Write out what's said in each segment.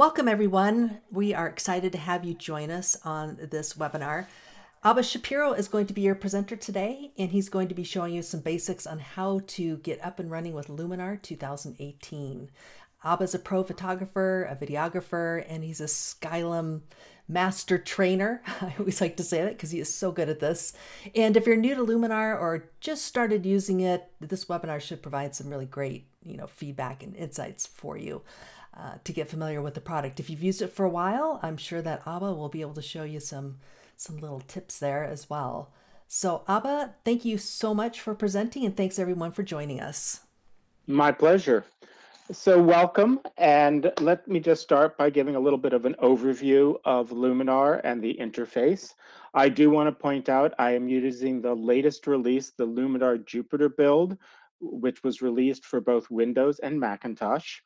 Welcome, everyone. We are excited to have you join us on this webinar. Abba Shapiro is going to be your presenter today, and he's going to be showing you some basics on how to get up and running with Luminar 2018. Abba is a pro photographer, a videographer, and he's a Skylum master trainer. I always like to say that because he is so good at this. And if you're new to Luminar or just started using it, this webinar should provide some really great, feedback and insights for you. To get familiar with the product. If you've used it for a while, I'm sure that Abba will be able to show you some little tips there as well. So Abba, thank you so much for presenting, and thanks everyone for joining us. My pleasure. So welcome, and let me just start by giving a little bit of an overview of Luminar and the interface. I do want to point out I am using the latest release, the Luminar Jupiter build, which was released for both Windows and Macintosh.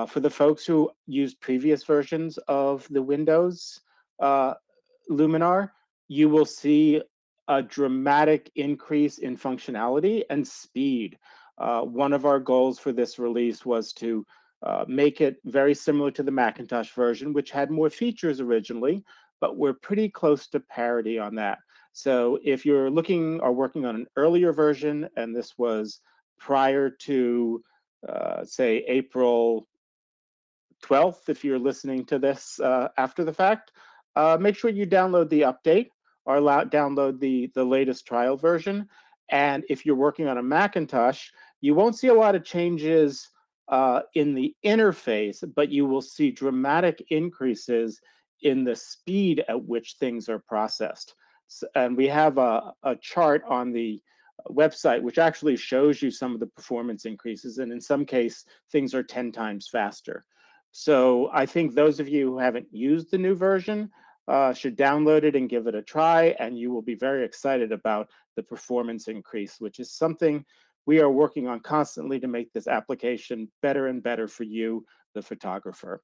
For the folks who used previous versions of the Windows Luminar, you will see a dramatic increase in functionality and speed. One of our goals for this release was to make it very similar to the Macintosh version, which had more features originally, but we're pretty close to parity on that. So if you're looking or working on an earlier version, and this was prior to, say, April 12th, if you're listening to this after the fact, make sure you download the update or download the latest trial version. And if you're working on a Macintosh, you won't see a lot of changes in the interface, but you will see dramatic increases in the speed at which things are processed. And we have a chart on the website which actually shows you some of the performance increases, and in some case, things are 10 times faster. So I think those of you who haven't used the new version should download it and give it a try, and you will be very excited about the performance increase, which is something we are working on constantly to make this application better and better for you, the photographer.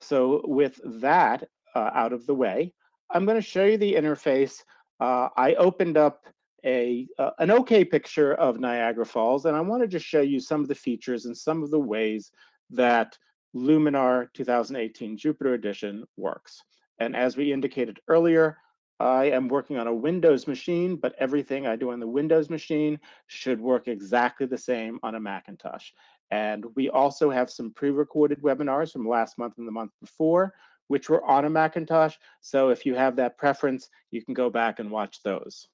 So with that out of the way, I'm going to show you the interface. I opened up an okay picture of Niagara Falls, and I want to just show you some of the features and some of the ways that Luminar 2018 Jupiter Edition works. And as we indicated earlier, I am working on a Windows machine, but everything I do on the Windows machine should work exactly the same on a Macintosh. And we also have some pre-recorded webinars from last month and the month before, which were on a Macintosh. So if you have that preference, you can go back and watch those.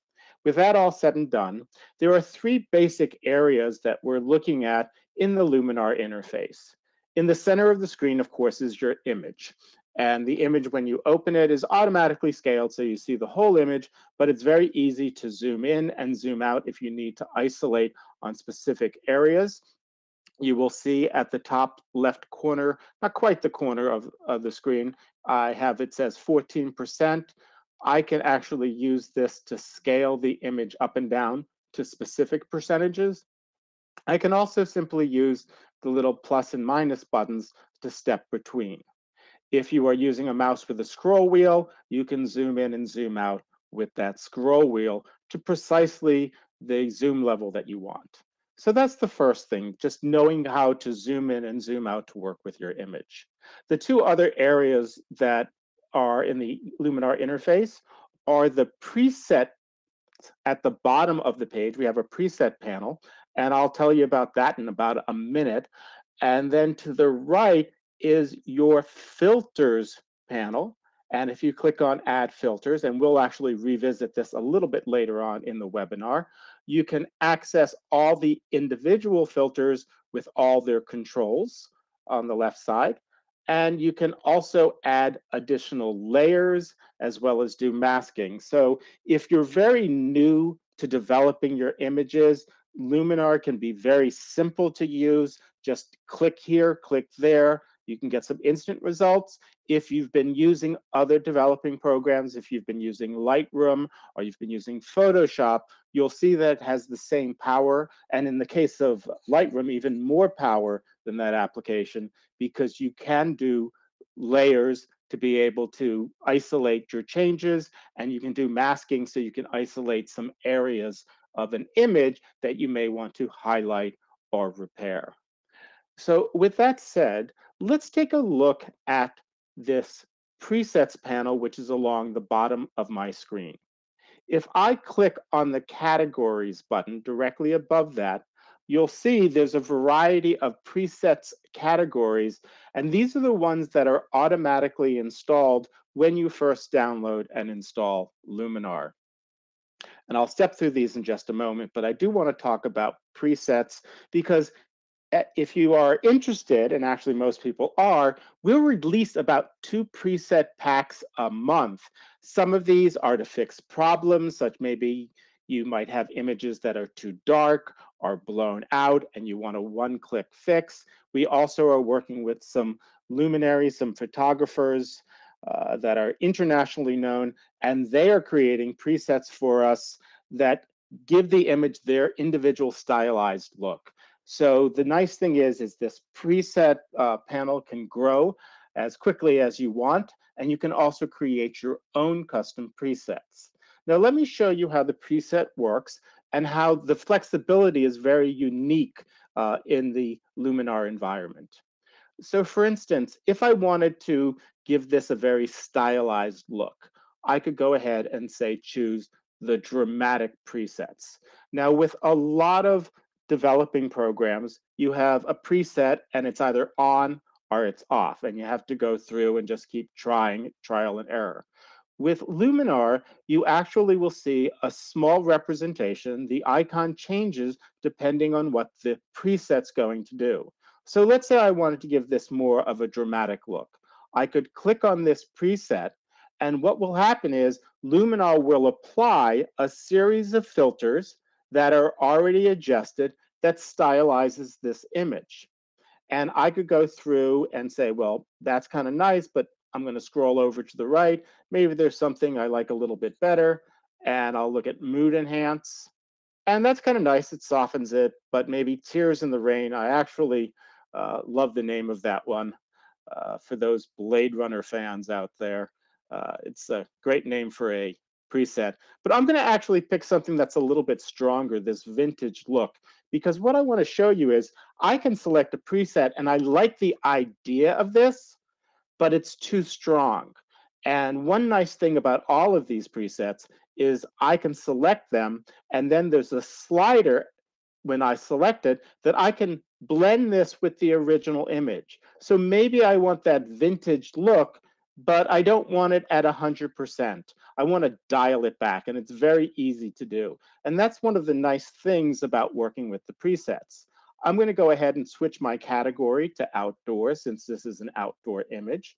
With that all said and done, there are three basic areas that we're looking at in the Luminar interface. In the center of the screen, of course, is your image. And the image, when you open it, is automatically scaled, so you see the whole image, but it's very easy to zoom in and zoom out if you need to isolate on specific areas. You will see at the top left corner, not quite the corner of the screen, it says 14%. I can actually use this to scale the image up and down to specific percentages. I can also simply use the little plus and minus buttons to step between. If you are using a mouse with a scroll wheel, you can zoom in and zoom out with that scroll wheel to precisely the zoom level that you want. So that's the first thing, just knowing how to zoom in and zoom out to work with your image. The two other areas that are in the Luminar interface are the preset at the bottom of the page. We have a preset panel, and I'll tell you about that in about a minute. And then to the right is your filters panel. And if you click on add filters, and we'll actually revisit this a little bit later on in the webinar, you can access all the individual filters with all their controls on the left side. And you can also add additional layers as well as do masking. So if you're very new to developing your images, Luminar can be very simple to use. Just click here, click there. You can get some instant results. If you've been using other developing programs, if you've been using Lightroom or you've been using Photoshop, you'll see that it has the same power. And in the case of Lightroom, even more power than that application, because you can do layers to be able to isolate your changes, and you can do masking so you can isolate some areas of an image that you may want to highlight or repair. So with that said, let's take a look at this presets panel, which is along the bottom of my screen. If I click on the categories button directly above that, you'll see there's a variety of presets categories, and these are the ones that are automatically installed when you first download and install Luminar. And I'll step through these in just a moment, but I do want to talk about presets because if you are interested, and actually most people are, we'll release about 2 preset packs a month. Some of these are to fix problems, such maybe you might have images that are too dark or blown out and you want a one-click fix. We also are working with some luminaries, some photographers that are internationally known, and they are creating presets for us that give the image their individual stylized look. So the nice thing is this preset panel can grow as quickly as you want, and you can also create your own custom presets. Now let me show you how the preset works and how the flexibility is very unique in the Luminar environment. So for instance, if I wanted to give this a very stylized look, I could go ahead and say choose the dramatic presets. Now with a lot of developing programs, you have a preset and it's either on or it's off, and you have to go through and just keep trying, trial and error. With Luminar, you actually will see a small representation. The icon changes depending on what the preset's going to do. So let's say I wanted to give this more of a dramatic look. I could click on this preset, and what will happen is Luminar will apply a series of filters that are already adjusted that stylizes this image. And I could go through and say, well, that's kind of nice, but I'm going to scroll over to the right. Maybe there's something I like a little bit better. And I'll look at mood enhance. And that's kind of nice. It softens it. But maybe tears in the rain. I actually love the name of that one for those Blade Runner fans out there. It's a great name for a preset. But I'm going to actually pick something that's a little bit stronger, this vintage look, because what I want to show you is I can select a preset and I like the idea of this, but it's too strong. And one nice thing about all of these presets is I can select them, and then there's a slider when I select it that I can blend this with the original image. So maybe I want that vintage look, but I don't want it at 100%. I want to dial it back, and it's very easy to do. And that's one of the nice things about working with the presets. I'm going to go ahead and switch my category to outdoor since this is an outdoor image.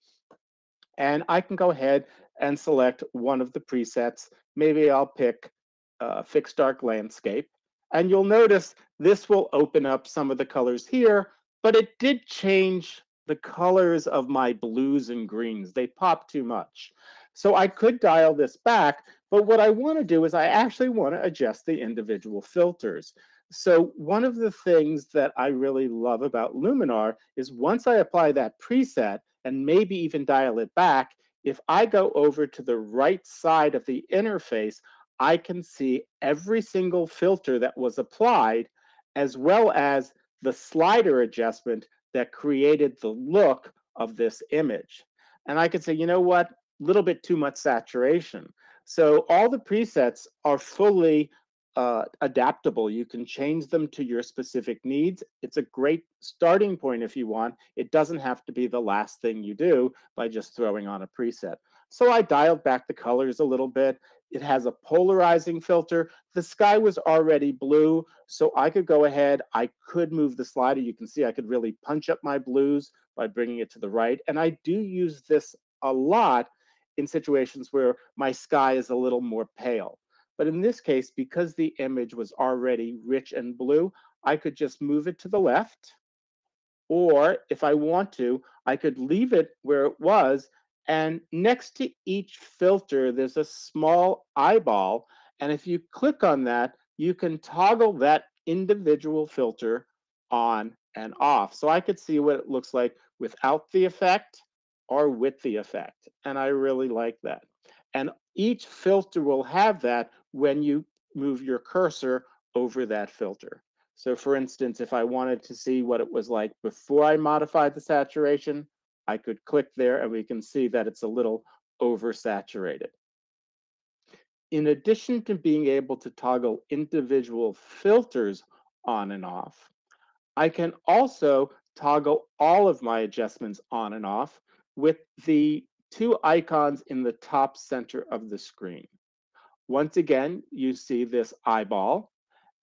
And I can go ahead and select one of the presets. Maybe I'll pick Fixed Dark Landscape. And you'll notice this will open up some of the colors here, but it did change the colors of my blues and greens. They pop too much. So I could dial this back, but what I want to do is I actually want to adjust the individual filters. So one of the things that I really love about Luminar is once I apply that preset and maybe even dial it back, if I go over to the right side of the interface, I can see every single filter that was applied, as well as the slider adjustment that created the look of this image. And I could say, you know what, a little bit too much saturation. So all the presets are fully adaptable. You can change them to your specific needs. It's a great starting point if you want. It doesn't have to be the last thing you do by just throwing on a preset. So I dialed back the colors a little bit. It has a polarizing filter. The sky was already blue, so I could go ahead. I could move the slider. You can see I could really punch up my blues by bringing it to the right. And I do use this a lot in situations where my sky is a little more pale. But in this case, because the image was already rich and blue, I could just move it to the left. Or if I want to, I could leave it where it was. And next to each filter, there's a small eyeball. And if you click on that, you can toggle that individual filter on and off. So I could see what it looks like without the effect or with the effect. And I really like that. And each filter will have that when you move your cursor over that filter. So for instance, if I wanted to see what it was like before I modified the saturation, I could click there and we can see that it's a little oversaturated. In addition to being able to toggle individual filters on and off, I can also toggle all of my adjustments on and off with the two icons in the top center of the screen. Once again, you see this eyeball.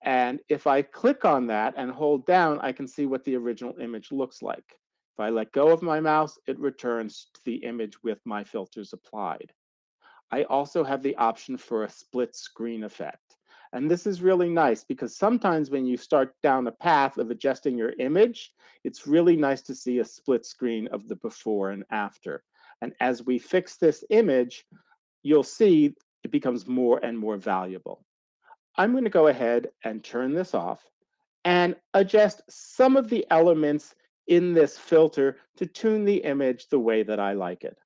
And if I click on that and hold down, I can see what the original image looks like. If I let go of my mouse, it returns to the image with my filters applied. I also have the option for a split screen effect. And this is really nice because sometimes when you start down the path of adjusting your image, it's really nice to see a split screen of the before and after. And as we fix this image, you'll see it becomes more and more valuable. I'm going to go ahead and turn this off and adjust some of the elements in this filter to tune the image the way that I like it.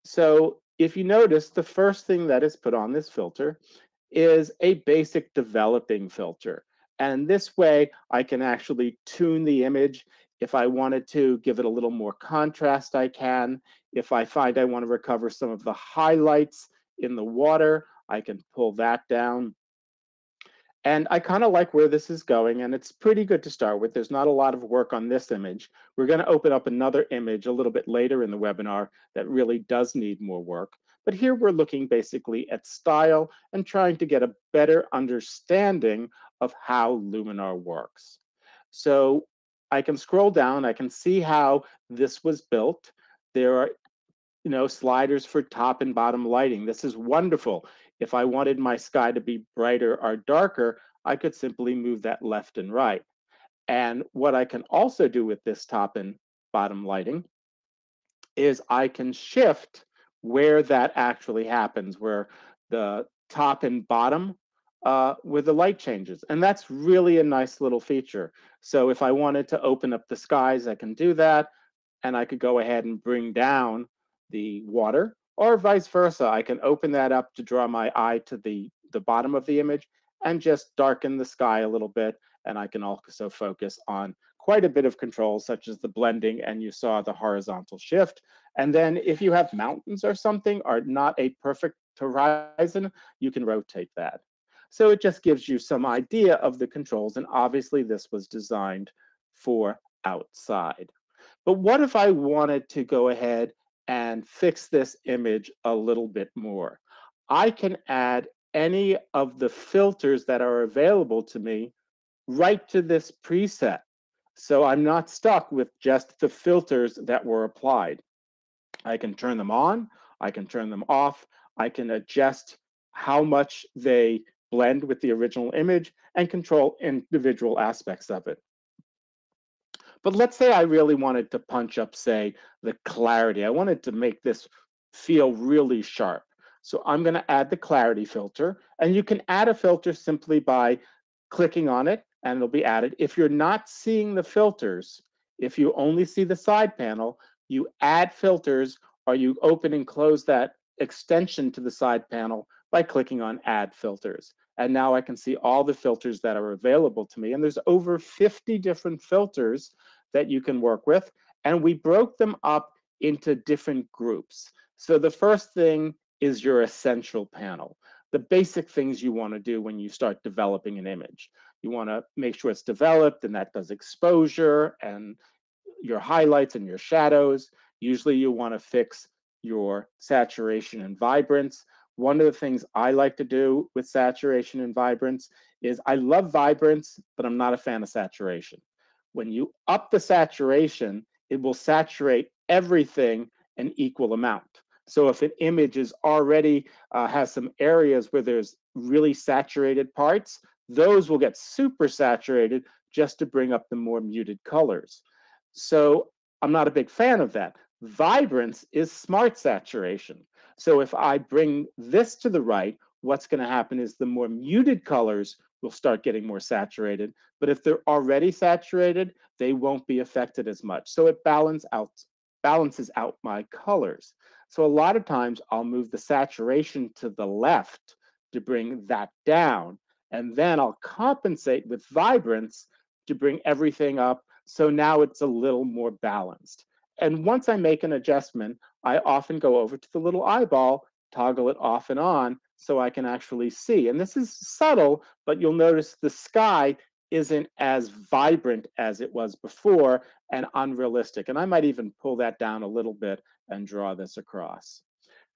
So if you notice, the first thing that is put on this filter is a basic developing filter. And this way I can actually tune the image. If I wanted to give it a little more contrast, I can. If I find I want to recover some of the highlights in the water, I can pull that down. And I kind of like where this is going, and it's pretty good to start with. There's not a lot of work on this image. We're going to open up another image a little bit later in the webinar that really does need more work. But here we're looking basically at style and trying to get a better understanding of how Luminar works. So I can scroll down, I can see how this was built. There are sliders for top and bottom lighting. This is wonderful. If I wanted my sky to be brighter or darker, I could simply move that left and right. And what I can also do with this top and bottom lighting is I can shift where that actually happens, where the top and bottom, where the light changes. And that's really a nice little feature. So if I wanted to open up the skies, I can do that. And I could go ahead and bring down the water, or vice versa. I can open that up to draw my eye to the bottom of the image and just darken the sky a little bit. And I can also focus on quite a bit of controls, such as the blending, and you saw the horizontal shift. And then if you have mountains or something, or not a perfect horizon, you can rotate that. So it just gives you some idea of the controls. And obviously this was designed for outside. But what if I wanted to go ahead and fix this image a little bit more? I can add any of the filters that are available to me right to this preset. So I'm not stuck with just the filters that were applied. I can turn them on, I can turn them off, I can adjust how much they blend with the original image and control individual aspects of it. But let's say I really wanted to punch up, say, the clarity. I wanted to make this feel really sharp. So I'm going to add the clarity filter, and you can add a filter simply by clicking on it and it'll be added. If you're not seeing the filters, if you only see the side panel, you add filters or you open and close that extension to the side panel by clicking on add filters. And now I can see all the filters that are available to me. And there's over 50 different filters that you can work with. And we broke them up into different groups. So the first thing is your essential panel, the basic things you want to do when you start developing an image. You want to make sure it's developed, and that does exposure and your highlights and your shadows. Usually you want to fix your saturation and vibrance. One of the things I like to do with saturation and vibrance is I love vibrance, but I'm not a fan of saturation. When you up the saturation, it will saturate everything an equal amount. So if an image is already has some areas where there's really saturated parts, those will get super saturated just to bring up the more muted colors. So I'm not a big fan of that. Vibrance is smart saturation. So if I bring this to the right, what's going to happen is the more muted colors will start getting more saturated. But if they're already saturated, they won't be affected as much. So it balances out my colors. So a lot of times I'll move the saturation to the left to bring that down. And then I'll compensate with vibrance to bring everything up. So now it's a little more balanced. And once I make an adjustment, I often go over to the little eyeball, toggle it off and on so I can actually see. And this is subtle, but you'll notice the sky isn't as vibrant as it was before and unrealistic. And I might even pull that down a little bit and draw this across.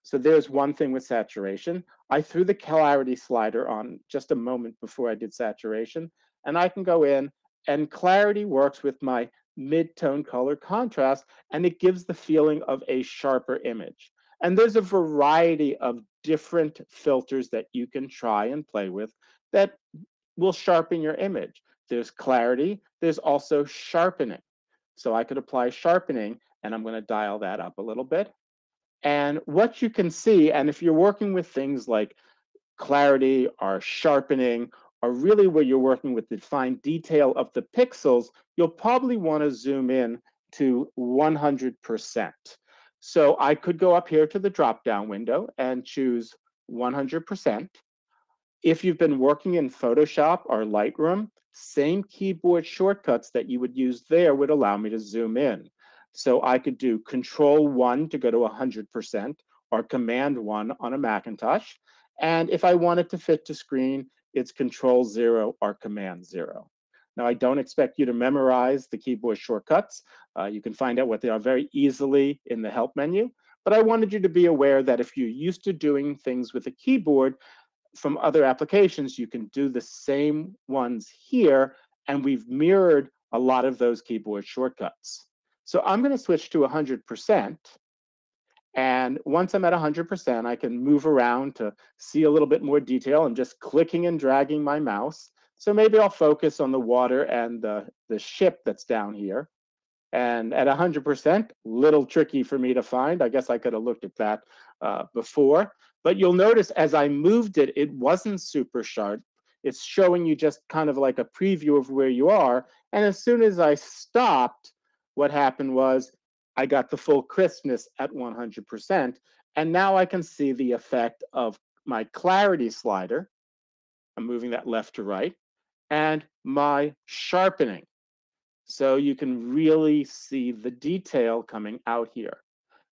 So there's one thing with saturation. I threw the clarity slider on just a moment before I did saturation, and I can go in, and clarity works with my mid-tone color contrast, and it gives the feeling of a sharper image. And there's a variety of different filters that you can try and play with that will sharpen your image. There's clarity, there's also sharpening. So I could apply sharpening, and I'm going to dial that up a little bit. And what you can see, and if you're working with things like clarity or sharpening, or really where you're working with the fine detail of the pixels, you'll probably want to zoom in to 100%. So I could go up here to the drop-down window and choose 100%. If you've been working in Photoshop or Lightroom, same keyboard shortcuts that you would use there would allow me to zoom in. So I could do Control 1 to go to 100% or Command 1 on a Macintosh. And if I wanted to fit to screen, it's Control 0 or Command 0. Now, I don't expect you to memorize the keyboard shortcuts. You can find out what they are very easily in the help menu. But I wanted you to be aware that if you're used to doing things with a keyboard, from other applications, you can do the same ones here, and we've mirrored a lot of those keyboard shortcuts. So I'm going to switch to 100%. And once I'm at 100%, I can move around to see a little bit more detail. I'm just clicking and dragging my mouse. So maybe I'll focus on the water and the ship that's down here. And at 100%, little tricky for me to find. I guess I could have looked at that before. But you'll notice as I moved it, it wasn't super sharp. It's showing you just kind of like a preview of where you are. And as soon as I stopped, what happened was I got the full crispness at 100%. And now I can see the effect of my clarity slider. I'm moving that left to right. And my sharpening. So you can really see the detail coming out here.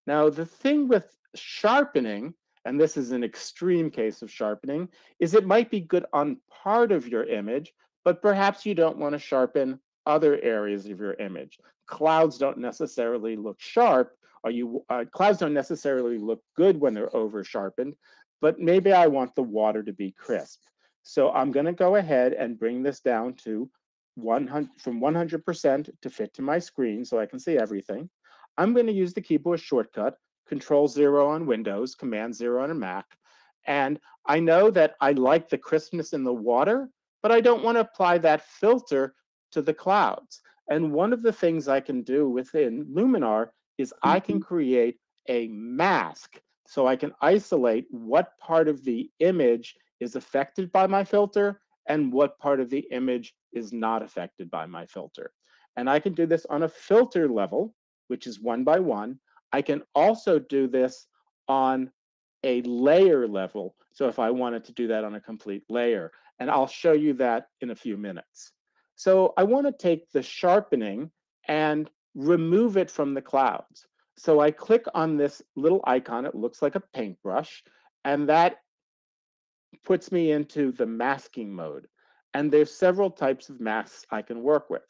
Now, the thing with sharpening, and this is an extreme case of sharpening, is it might be good on part of your image, but perhaps you don't want to sharpen other areas of your image. Clouds don't necessarily look sharp, or clouds don't necessarily look good when they're over sharpened, but maybe I want the water to be crisp. So I'm going to go ahead and bring this down to 100, from 100% to fit to my screen so I can see everything. I'm going to use the keyboard shortcut, Control 0 on Windows, Command 0 on a Mac. And I know that I like the crispness in the water, but I don't want to apply that filter to the clouds. And one of the things I can do within Luminar is I can create a mask. So I can isolate what part of the image is affected by my filter and what part of the image is not affected by my filter. And I can do this on a filter level, which is 1 by 1. I can also do this on a layer level. So if I wanted to do that on a complete layer, and I'll show you that in a few minutes. So I want to take the sharpening and remove it from the clouds. So I click on this little icon. It looks like a paintbrush, and that puts me into the masking mode. And there's several types of masks I can work with.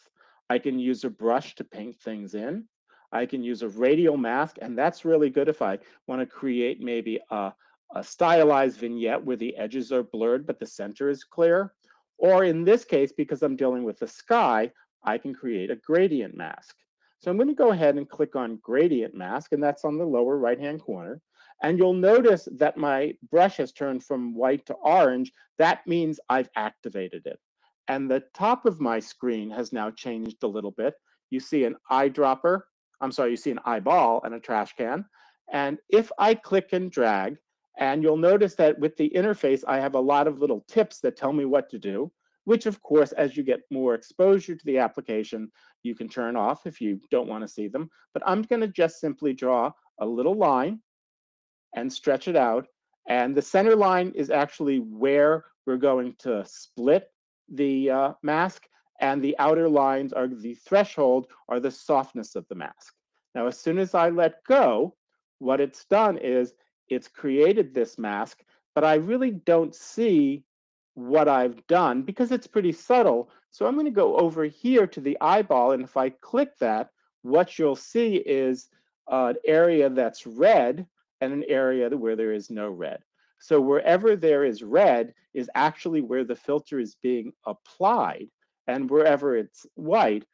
I can use a brush to paint things in. I can use a radial mask, and that's really good if I want to create maybe a stylized vignette where the edges are blurred, but the center is clear. Or in this case, because I'm dealing with the sky, I can create a gradient mask. So I'm going to go ahead and click on gradient mask, and that's on the lower right-hand corner. And you'll notice that my brush has turned from white to orange. That means I've activated it. And the top of my screen has now changed a little bit. You see an eyedropper. I'm sorry, you see an eyeball and a trash can. And if I click and drag, and you'll notice that with the interface, I have a lot of little tips that tell me what to do, which of course, as you get more exposure to the application, you can turn off if you don't want to see them. But I'm going to just simply draw a little line and stretch it out. And the center line is actually where we're going to split the mask, and the outer lines are the threshold or the softness of the mask. Now, as soon as I let go, what it's done is it's created this mask, but I really don't see what I've done because it's pretty subtle. So I'm going to go over here to the eyeball, and if I click that, what you'll see is an area that's red and an area where there is no red. So wherever there is red is actually where the filter is being applied, and wherever it's white,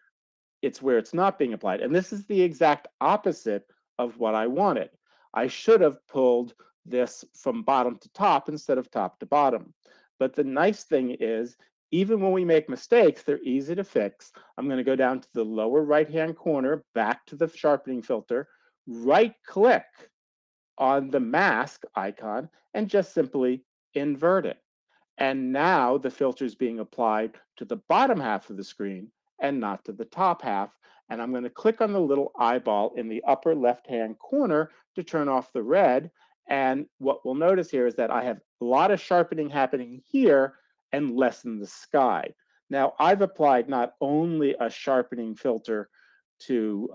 it's where it's not being applied. And this is the exact opposite of what I wanted. I should have pulled this from bottom to top instead of top to bottom. But the nice thing is, even when we make mistakes, they're easy to fix. I'm going to go down to the lower right-hand corner, back to the sharpening filter, right-click on the mask icon, and just simply invert it. And now the filter is being applied to the bottom half of the screen and not to the top half. And I'm going to click on the little eyeball in the upper left-hand corner to turn off the red. And what we'll notice here is that I have a lot of sharpening happening here and less in the sky. Now, I've applied not only a sharpening filter to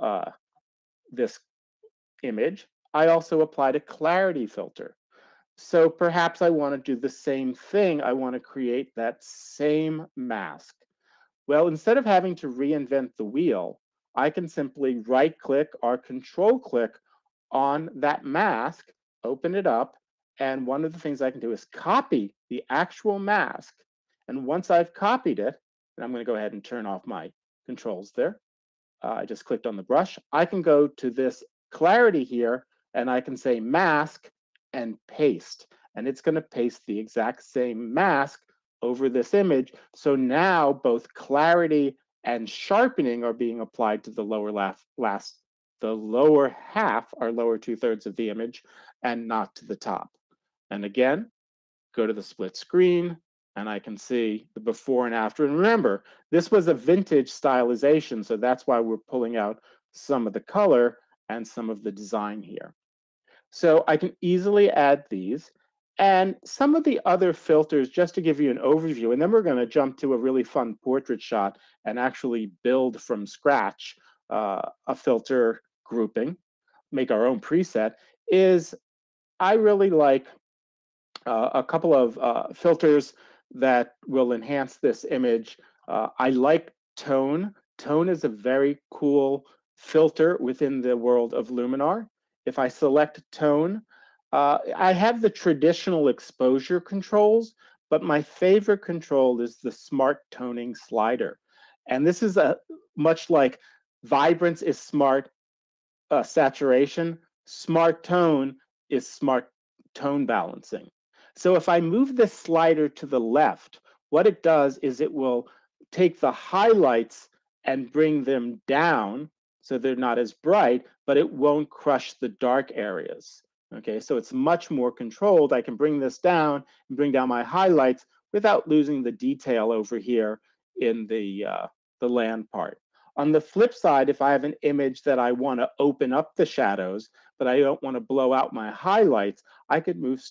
this image, I also applied a clarity filter. So perhaps I want to do the same thing. I want to create that same mask. Well, instead of having to reinvent the wheel, I can simply right click or control click on that mask, open it up, and one of the things I can do is copy the actual mask. And once I've copied it, and I'm going to go ahead and turn off my controls there. I just clicked on the brush. I can go to this clarity here and I can say mask and paste. And it's going to paste the exact same mask over this image. So now both clarity and sharpening are being applied to the the lower half, or lower 2/3 of the image, and not to the top. And again, go to the split screen, and I can see the before and after. And remember, this was a vintage stylization, so that's why we're pulling out some of the color and some of the design here. So I can easily add these. And some of the other filters, just to give you an overview, and then we're going to jump to a really fun portrait shot and actually build from scratch a filter grouping, make our own preset, is I really like a couple of filters that will enhance this image. I like tone. Tone is a very cool filter within the world of Luminar. If I select tone, I have the traditional exposure controls, but my favorite control is the smart toning slider. And this is a much like vibrance is smart saturation, smart tone is smart tone balancing. So if I move this slider to the left, what it does is it will take the highlights and bring them down so they're not as bright, but it won't crush the dark areas. Okay, so it's much more controlled. I can bring this down and bring down my highlights without losing the detail over here in the land part. On the flip side, if I have an image that I want to open up the shadows, but I don't want to blow out my highlights, I could move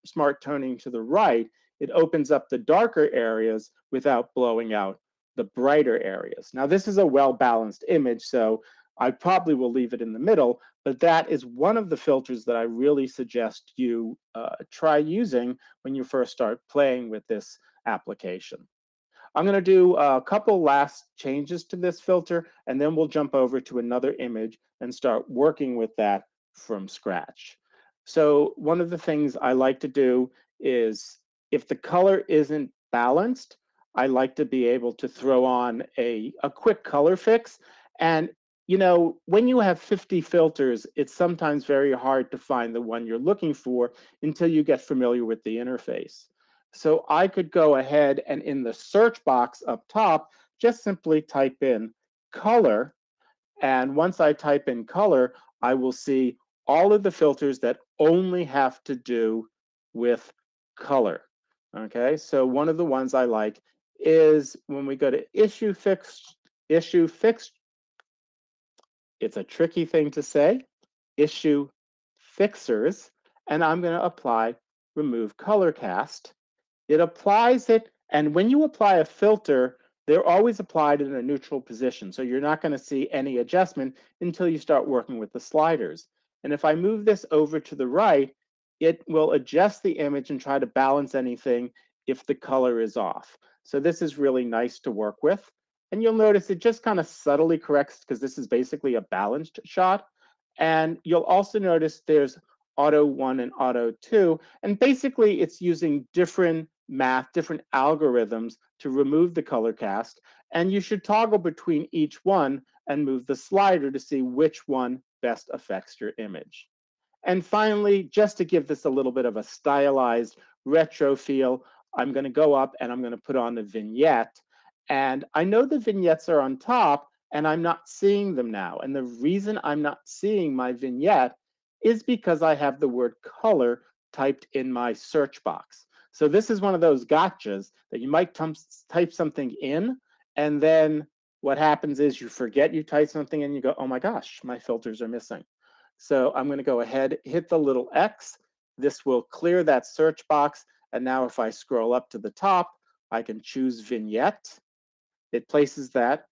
smart toning to the right. It opens up the darker areas without blowing out the brighter areas. Now, this is a well-balanced image, so I probably will leave it in the middle, but that is one of the filters that I really suggest you try using when you first start playing with this application. I'm going to do a couple last changes to this filter, and then we'll jump over to another image and start working with that from scratch. So one of the things I like to do is if the color isn't balanced, I like to be able to throw on a quick color fix. And you know, when you have 50 filters, it's sometimes very hard to find the one you're looking for until you get familiar with the interface. So I could go ahead and in the search box up top, just simply type in color. And once I type in color, I will see all of the filters that only have to do with color. Okay, so one of the ones I like is when we go to issue fixed, it's a tricky thing to say, issue fixers, and I'm going to apply remove color cast. It applies it, and when you apply a filter, they're always applied in a neutral position. So you're not going to see any adjustment until you start working with the sliders. And if I move this over to the right, it will adjust the image and try to balance anything if the color is off. So this is really nice to work with. And you'll notice it just kind of subtly corrects because this is basically a balanced shot. And you'll also notice there's auto 1 and auto 2. And basically it's using different math, different algorithms to remove the color cast. And you should toggle between each one and move the slider to see which one best affects your image. And finally, just to give this a little bit of a stylized retro feel, I'm going to go up and I'm going to put on the vignette. And I know the vignettes are on top and I'm not seeing them now. And the reason I'm not seeing my vignette is because I have the word color typed in my search box. So this is one of those gotchas that you might type something in, and then what happens is you forget you typed something and you go, oh my gosh, my filters are missing. So I'm going to go ahead, hit the little X. This will clear that search box. And now if I scroll up to the top, I can choose vignette. It places that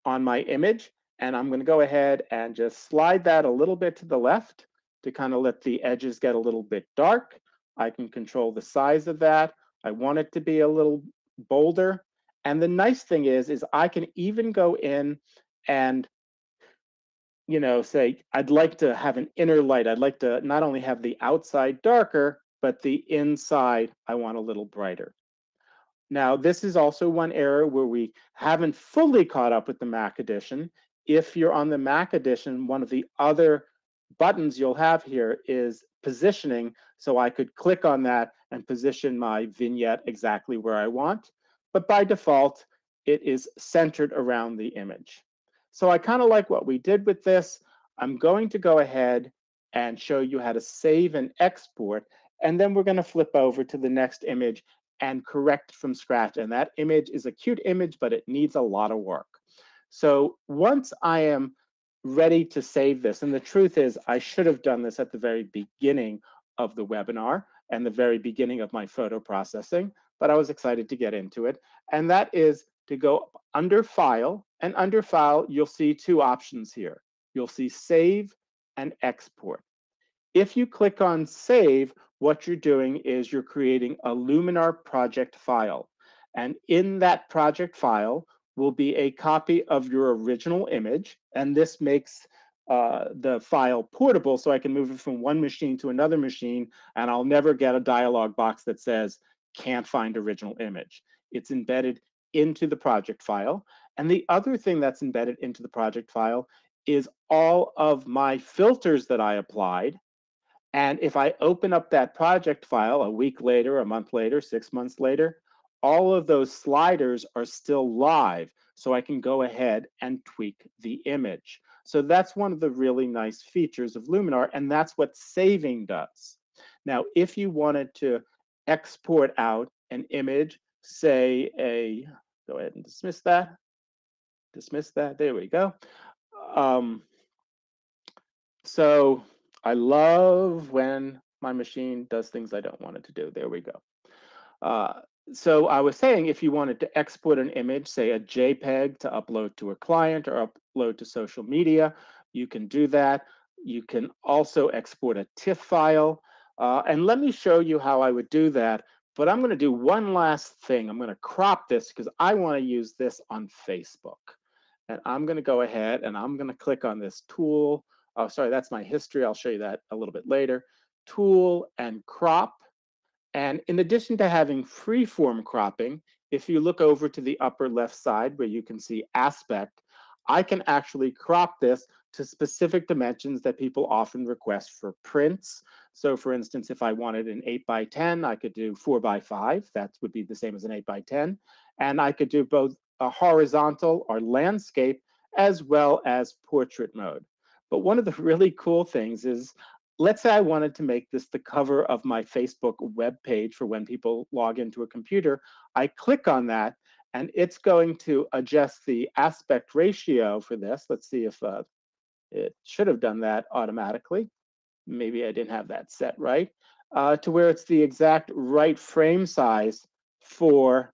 on my image. And I'm going to go ahead and just slide that a little bit to the left to kind of let the edges get a little bit dark. I can control the size of that. I want it to be a little bolder. And the nice thing is I can even go in and say, I'd like to have an inner light. I'd like to not only have the outside darker, but the inside I want a little brighter. Now, this is also one area where we haven't fully caught up with the Mac edition. If you're on the Mac edition, one of the other buttons you'll have here is positioning. So I could click on that and position my vignette exactly where I want. But by default, it is centered around the image. So I kind of like what we did with this. I'm going to go ahead and show you how to save and export. And then we're going to flip over to the next image and correct from scratch. And that image is a cute image, but it needs a lot of work. So once I am ready to save this, and the truth is I should have done this at the very beginning of the webinar and the very beginning of my photo processing, but I was excited to get into it. And that is to go under File, and under File, you'll see two options here. You'll see Save and Export. If you click on Save, what you're doing is you're creating a Luminar project file. And in that project file will be a copy of your original image. And this makes the file portable so I can move it from one machine to another machine, and I'll never get a dialog box that says, can't find original image. It's embedded into the project file. And the other thing that's embedded into the project file is all of my filters that I applied. And if I open up that project file a week later, a month later, 6 months later, all of those sliders are still live. So I can go ahead and tweak the image. So that's one of the really nice features of Luminar, and that's what saving does. Now, if you wanted to export out an image, say go ahead and dismiss that. There we go. So I love when my machine does things I don't want it to do. There we go. So I was saying, if you wanted to export an image, say a JPEG to upload to a client or upload to social media, you can do that. You can also export a TIFF file. And let me show you how I would do that. But I'm going to do one last thing. I'm going to crop this because I want to use this on Facebook. And I'm going to go ahead and I'm going to click on this tool. Oh, sorry, that's my history. I'll show you that a little bit later. Tool and crop. And in addition to having freeform cropping, if you look over to the upper left side where you can see aspect, I can actually crop this to specific dimensions that people often request for prints. So for instance, if I wanted an 8x10, I could do 4x5. That would be the same as an 8x10. And I could do both a horizontal or landscape as well as portrait mode. But one of the really cool things is, let's say I wanted to make this the cover of my Facebook web page for when people log into a computer. I click on that, and it's going to adjust the aspect ratio for this. Let's see if it should have done that automatically. Maybe I didn't have that set right, to where it's the exact right frame size for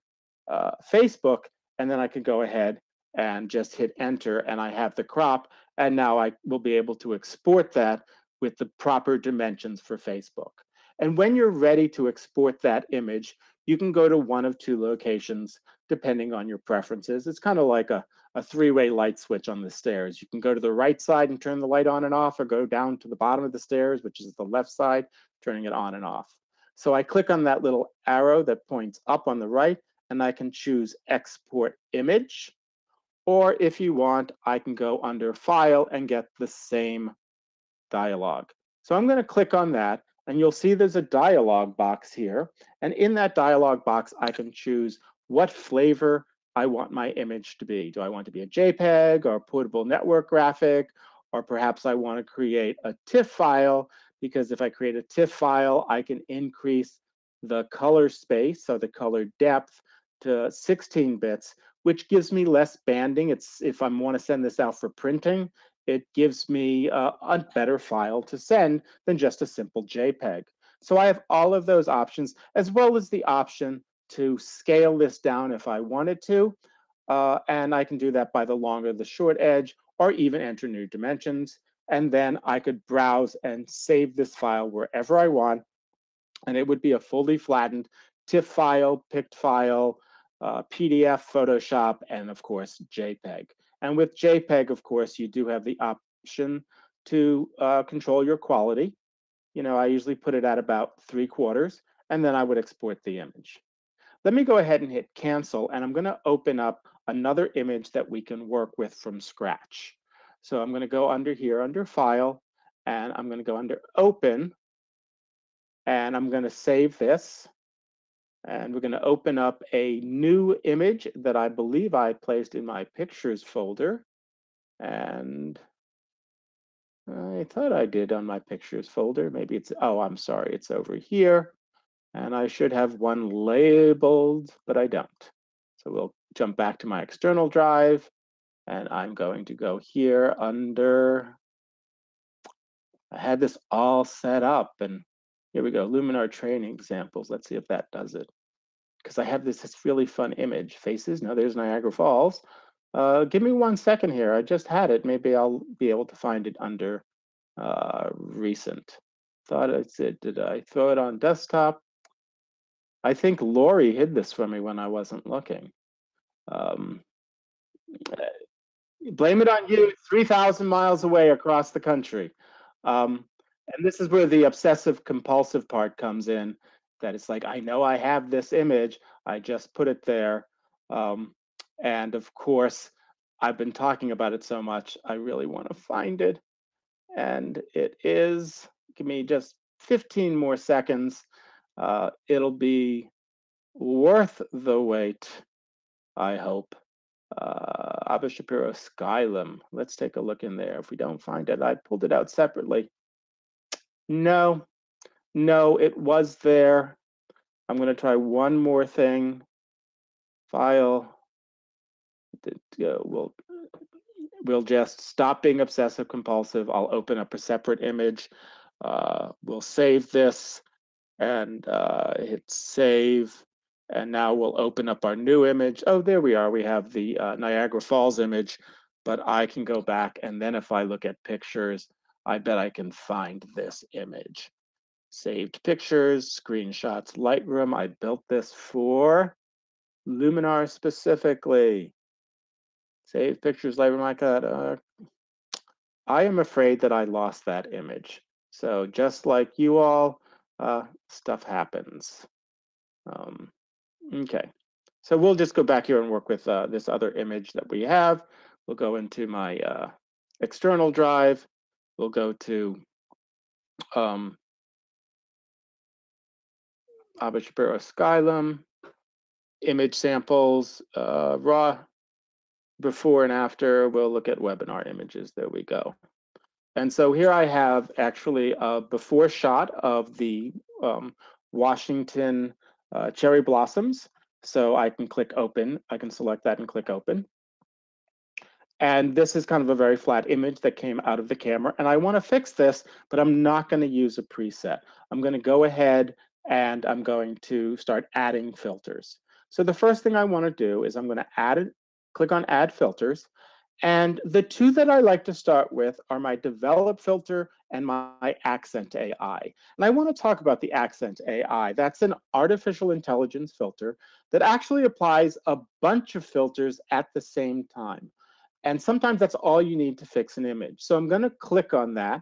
Facebook. and then I could go ahead and just hit enter, and I have the crop, and now I will be able to export that with the proper dimensions for Facebook. And when you're ready to export that image, you can go to one of two locations depending on your preferences. It's kind of like a three-way light switch on the stairs. You can go to the right side and turn the light on and off, or go down to the bottom of the stairs, which is the left side, turning it on and off. So I click on that little arrow that points up on the right, and I can choose Export Image. Or if you want, I can go under File and get the same dialog. So I'm going to click on that, and you'll see there's a dialog box here. And in that dialog box, I can choose what flavor I want my image to be. Do I want it to be a JPEG or a portable network graphic? Or perhaps I want to create a TIFF file, because if I create a TIFF file, I can increase the color space, so the color depth, to 16 bits, which gives me less banding. It's if I want to send this out for printing, it gives me a better file to send than just a simple JPEG. So I have all of those options, as well as the option to scale this down if I wanted to. And I can do that by the long or the short edge, or even enter new dimensions. And then I could browse and save this file wherever I want. And it would be a fully flattened TIFF file, PICT file, PDF, Photoshop, and of course, JPEG. And with JPEG, of course, you do have the option to control your quality. You know, I usually put it at about 3/4, and then I would export the image. Let me go ahead and hit cancel, and I'm going to open up another image that we can work with from scratch. So I'm going to go under here, under File, and I'm going to go under Open, and I'm going to save this. And we're going to open up a new image that I believe I placed in my pictures folder. And I thought I did on my pictures folder. Maybe it's, oh, I'm sorry, it's over here. And I should have one labeled, but I don't. So we'll jump back to my external drive. And I'm going to go here under, I had this all set up. And here we go, Luminar training examples. Let's see if that does it. Because I have this really fun image. Faces, no, there's Niagara Falls. Give me 1 second here. I just had it. Maybe I'll be able to find it under recent. Thought it's it. Did I throw it on desktop? I think Laurie hid this from me when I wasn't looking. Um, blame it on you, 3,000 miles away across the country. And this is where the obsessive compulsive part comes in, that it's like, I know I have this image, I just put it there. And of course, I've been talking about it so much, I really want to find it. And it is, give me just 15 more seconds. It'll be worth the wait, I hope. Abba Shapiro Skylum. Let's take a look in there. If we don't find it, I pulled it out separately. No, it was there. I'm going to try one more thing. File. We'll just stop being obsessive compulsive. I'll open up a separate image. We'll save this and hit save. And now we'll open up our new image. Oh, there we are. We have the Niagara Falls image, but I can go back. And then if I look at pictures, I bet I can find this image. Saved pictures, screenshots, Lightroom. I built this for Luminar specifically. Save pictures, Lightroom. I got. I am afraid that I lost that image. So just like you all, stuff happens. Okay, so we'll just go back here and work with this other image that we have. We'll go into my external drive. We'll go to Abba Shapiro Skylum, image samples, raw, before and after. We'll look at webinar images. There we go. And so here I have actually a before shot of the Washington cherry blossoms. So I can click open. I can select that and click open. And this is kind of a very flat image that came out of the camera. And I want to fix this, but I'm not going to use a preset. I'm going to go ahead and I'm going to start adding filters. So the first thing I want to do is I'm going to click on Add Filters. And the two that I like to start with are my Develop filter and my Accent AI. And I want to talk about the Accent AI. That's an artificial intelligence filter that actually applies a bunch of filters at the same time. And sometimes that's all you need to fix an image. So I'm going to click on that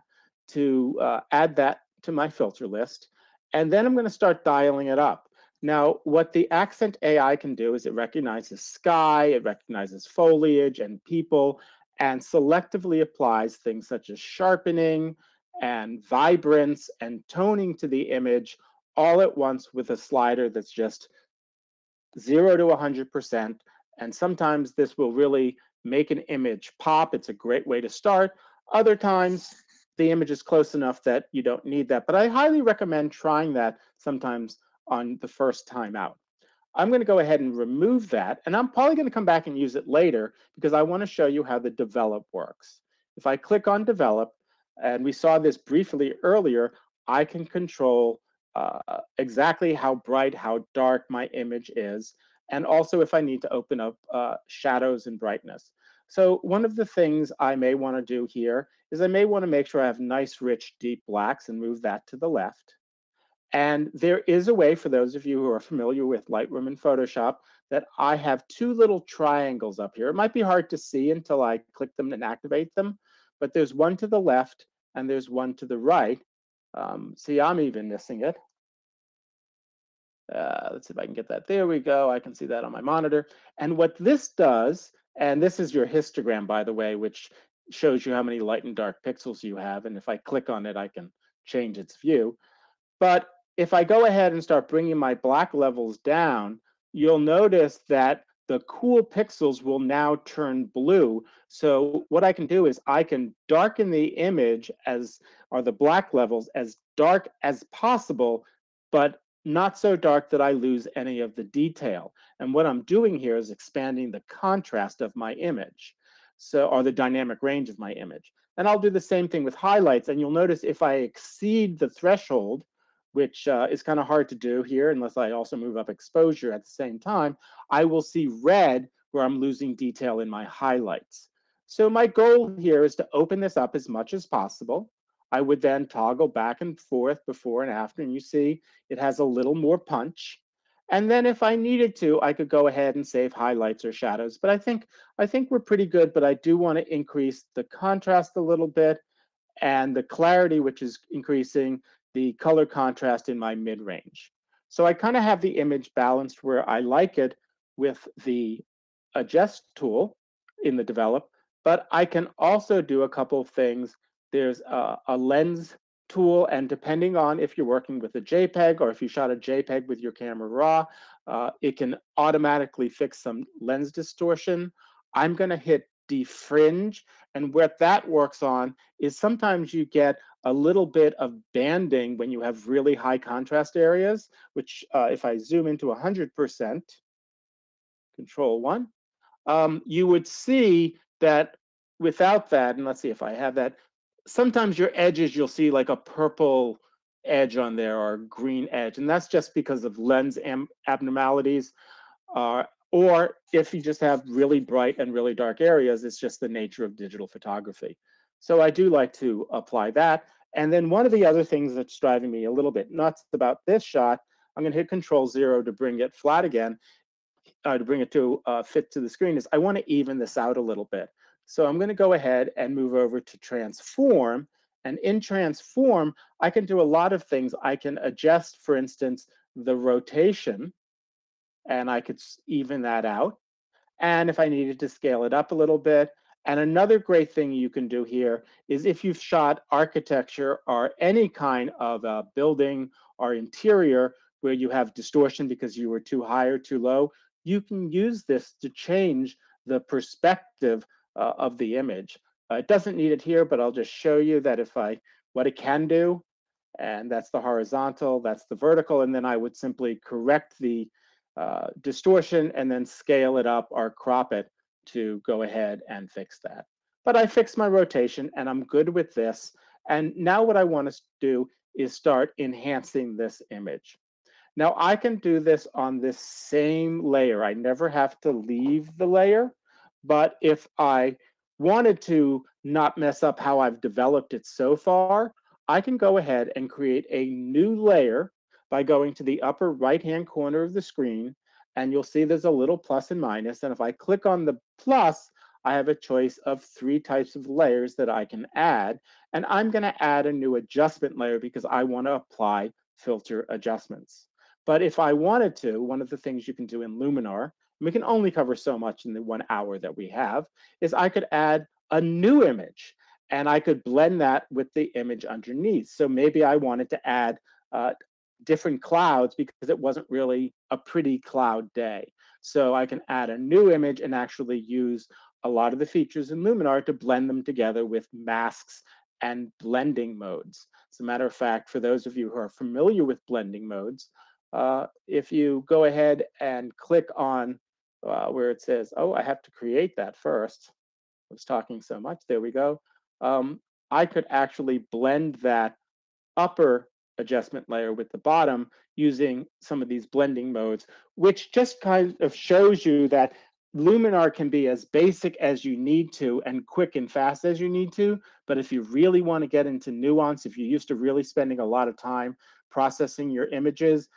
to add that to my filter list. And then I'm going to start dialing it up. Now, what the Accent AI can do is it recognizes sky, it recognizes foliage and people, and selectively applies things such as sharpening and vibrance and toning to the image all at once with a slider that's just 0 to 100%. And sometimes this will really make an image pop. It's a great way to start. Other times, the image is close enough that you don't need that. But I highly recommend trying that sometimes on the first time out. I'm going to go ahead and remove that. And I'm probably going to come back and use it later because I want to show you how the develop works. If I click on develop, and we saw this briefly earlier, I can control exactly how bright, how dark my image is, and also if I need to open up shadows and brightness. So one of the things I may want to do here is I may want to make sure I have nice, rich, deep blacks and move that to the left. And there is a way for those of you who are familiar with Lightroom and Photoshop that I have two little triangles up here. It might be hard to see until I click them and activate them, but there's one to the left and there's one to the right. See, I'm even missing it. Let's see if I can get that. There we go. I can see that on my monitor. And what this does, and this is your histogram, by the way, which shows you how many light and dark pixels you have. And if I click on it, I can change its view. But if I go ahead and start bringing my black levels down, you'll notice that the cool pixels will now turn blue. So what I can do is I can darken the image or the black levels as dark as possible, but not so dark that I lose any of the detail. And what I'm doing here is expanding the contrast of my image, or the dynamic range of my image. And I'll do the same thing with highlights. And you'll notice if I exceed the threshold, which is kind of hard to do here unless I also move up exposure at the same time, I will see red where I'm losing detail in my highlights. So my goal here is to open this up as much as possible. I would then toggle back and forth before and after, and you see it has a little more punch. And then if I needed to, I could go ahead and save highlights or shadows. But I think we're pretty good, but I do want to increase the contrast a little bit and the clarity, which is increasing the color contrast in my mid-range. So I kind of have the image balanced where I like it with the adjust tool in the develop, but I can also do a couple of things. There's a lens tool, and depending on if you're working with a JPEG or if you shot a JPEG with your camera raw, it can automatically fix some lens distortion. I'm going to hit defringe, and what that works on is sometimes you get a little bit of banding when you have really high contrast areas, which if I zoom into 100%, Control 1, you would see that without that, and let's see if I have that, sometimes your edges, you'll see like a purple edge on there or a green edge, and that's just because of lens abnormalities. Or if you just have really bright and really dark areas, it's just the nature of digital photography. So I do like to apply that. And then one of the other things that's driving me a little bit nuts about this shot, I'm going to hit Control-0 to bring it flat again, to bring it to fit to the screen, is I want to even this out a little bit. So I'm going to go ahead and move over to Transform. And in Transform, I can do a lot of things. I can adjust, for instance, the rotation, and I could even that out. And if I needed to scale it up a little bit. And another great thing you can do here is if you've shot architecture or any kind of a building or interior where you have distortion because you were too high or too low, you can use this to change the perspective of the image. It doesn't need it here, but I'll just show you that what it can do. And that's the horizontal, that's the vertical, and then I would simply correct the distortion and then scale it up or crop it to go ahead and fix that. But I fixed my rotation and I'm good with this. And now what I want to do is start enhancing this image. Now I can do this on this same layer. I never have to leave the layer, but if I wanted to not mess up how I've developed it so far, I can go ahead and create a new layer by going to the upper right-hand corner of the screen, and you'll see there's a little plus and minus, and if I click on the plus, I have a choice of 3 types of layers that I can add, and I'm gonna add a new adjustment layer because I wanna apply filter adjustments. But if I wanted to, one of the things you can do in Luminar, and we can only cover so much in the 1 hour that we have, is I could add a new image and I could blend that with the image underneath. So maybe I wanted to add different clouds because it wasn't really a pretty cloud day. So I can add a new image and actually use a lot of the features in Luminar to blend them together with masks and blending modes. As a matter of fact, for those of you who are familiar with blending modes, if you go ahead and click on where it says, oh, I have to create that first. I was talking so much. There we go. I could actually blend that upper adjustment layer with the bottom using some of these blending modes, which just kind of shows you that Luminar can be as basic as you need to and quick and fast as you need to. But if you really want to get into nuance, if you're used to really spending a lot of time processing your images,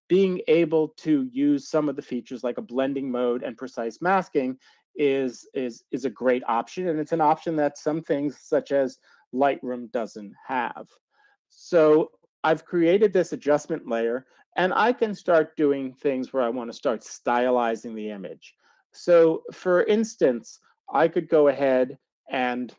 being able to use some of the features like a blending mode and precise masking is a great option. And it's an option that some things such as Lightroom doesn't have. So I've created this adjustment layer and I can start doing things where I want to start stylizing the image. So for instance, I could go ahead and,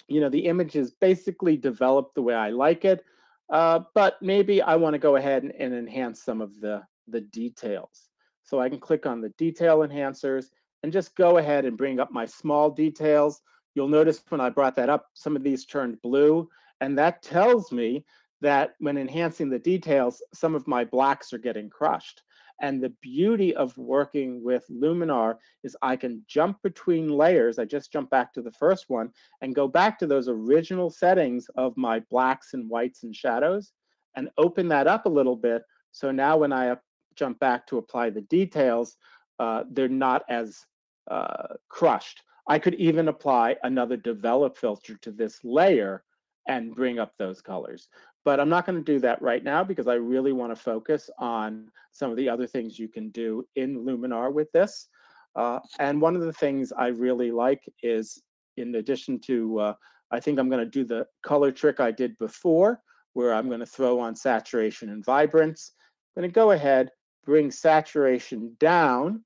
the image is basically developed the way I like it, but maybe I want to go ahead and enhance some of the details. So I can click on the detail enhancers and just go ahead and bring up my small details. You'll notice when I brought that up, some of these turned blue, and that tells me that when enhancing the details, some of my blacks are getting crushed. And the beauty of working with Luminar is I can jump between layers. I just jumped back to the first one and go back to those original settings of my blacks and whites and shadows and open that up a little bit. So now when I jump back to apply the details, they're not as crushed. I could even apply another develop filter to this layer and bring up those colors. But I'm not going to do that right now because I really want to focus on some of the other things you can do in Luminar with this. And one of the things I really like is, in addition to, I think I'm going to do the color trick I did before, where I'm going to throw on saturation and vibrance. I'm going to go ahead, bring saturation down,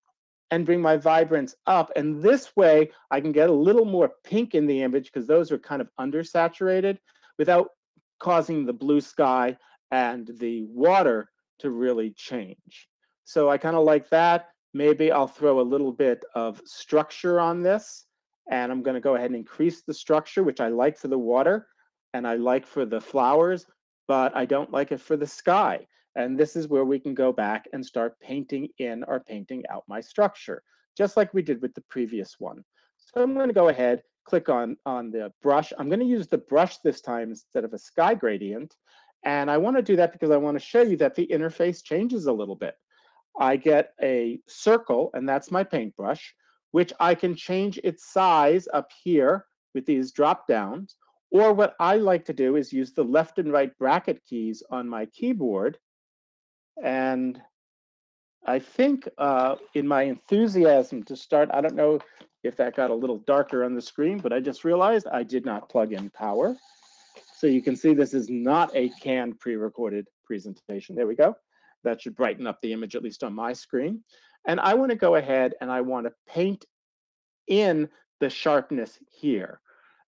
and bring my vibrance up. And this way, I can get a little more pink in the image because those are kind of undersaturated without causing the blue sky and the water to really change. So I kind of like that. Maybe I'll throw a little bit of structure on this. And I'm going to go ahead and increase the structure, which I like for the water and I like for the flowers, but I don't like it for the sky. And this is where we can go back and start painting in or painting out my structure, just like we did with the previous one. So I'm going to go ahead, click on the brush. I'm going to use the brush this time instead of a sky gradient. And I want to do that because I want to show you that the interface changes a little bit. I get a circle, and that's my paintbrush, which I can change its size up here with these drop downs. Or what I like to do is use the left and right bracket keys on my keyboard. And I think in my enthusiasm to start, I don't know if that got a little darker on the screen, but I just realized I did not plug in power. So you can see this is not a canned pre-recorded presentation. There we go. That should brighten up the image, at least on my screen. And I want to go ahead and I want to paint in the sharpness here.